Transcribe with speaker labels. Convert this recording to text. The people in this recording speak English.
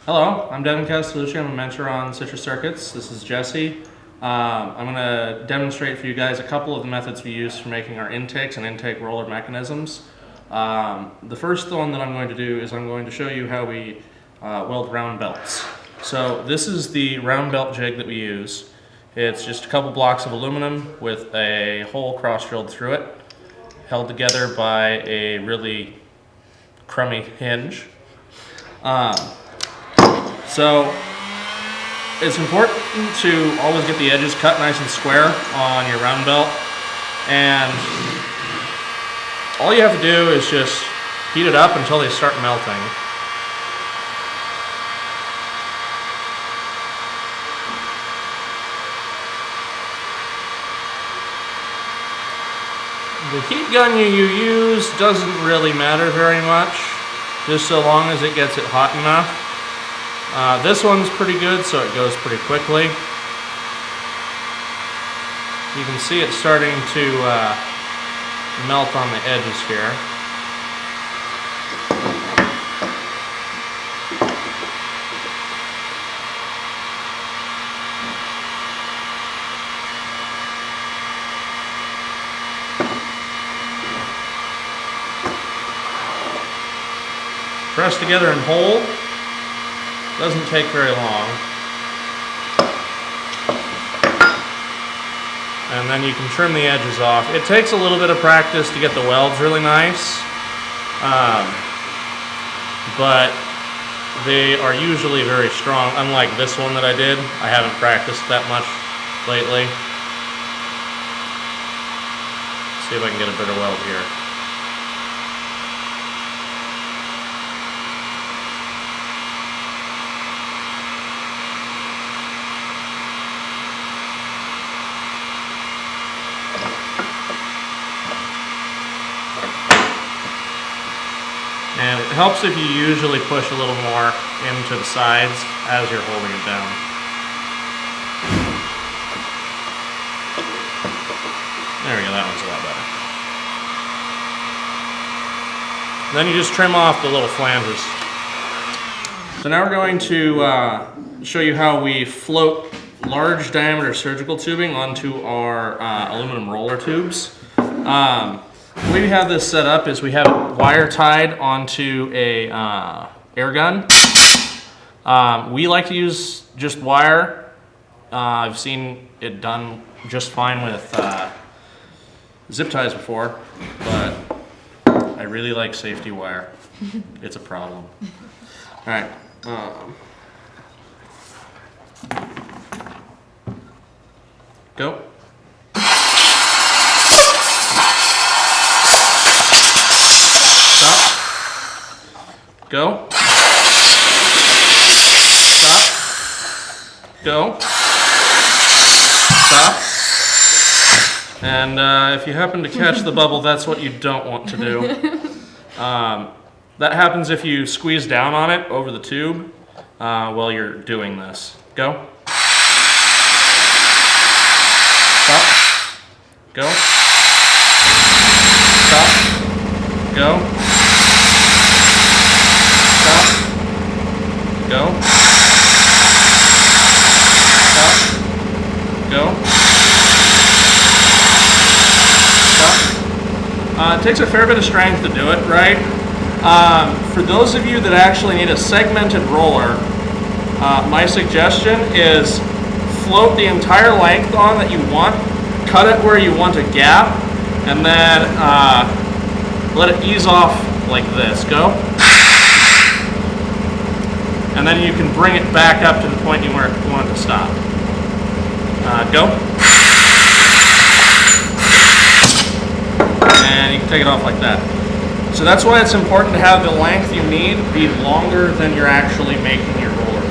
Speaker 1: Hello, I'm Devin Castellucci. I'm a mentor on Citrus Circuits. This is Jesse. I'm going to demonstrate for you guys a couple of the methods we use for making our intakes and intake roller mechanisms. The first one that I'm going to do is I'm going to show you how we weld round belts. So this is the round belt jig that we use. It's just a couple blocks of aluminum with a hole cross-drilled through it, held together by a really crummy hinge. So it's important to always get the edges cut nice and square on your round belt, and all you have to do is just heat it up until they start melting. The heat gun you use doesn't really matter very much, just so long as it gets it hot enough. This one's pretty good, so it goes pretty quickly. You can see it starting to melt on the edges here. Press together and hold. Doesn't take very long. And then you can trim the edges off. It takes a little bit of practice to get the welds really nice, but they are usually very strong, unlike this one that I did. I haven't practiced that much lately. Let's see if I can get a better weld here. And it helps if you usually push a little more into the sides as you're holding it down. There we go, that one's a lot better. Then you just trim off the little flanges. So now we're going to show you how we float large diameter surgical tubing onto our aluminum roller tubes. The way we have this set up is we have it wire tied onto a air gun. We like to use just wire. I've seen it done just fine with zip ties before, but I really like safety wire. It's a problem. All right. Go. Go. Stop. Go. Stop. And if you happen to catch the bubble, that's what you don't want to do. That happens if you squeeze down on it over the tube while you're doing this. Go. Stop. Go. Stop. Go. Go. Stop. Go. Stop. It takes a fair bit of strength to do it, right? For those of you that actually need a segmented roller, my suggestion is float the entire length on that you want, cut it where you want a gap, and then let it ease off like this. Go. And then you can bring it back up to the point you want it to stop. Go. And you can take it off like that. So that's why it's important to have the length you need be longer than you're actually making your roller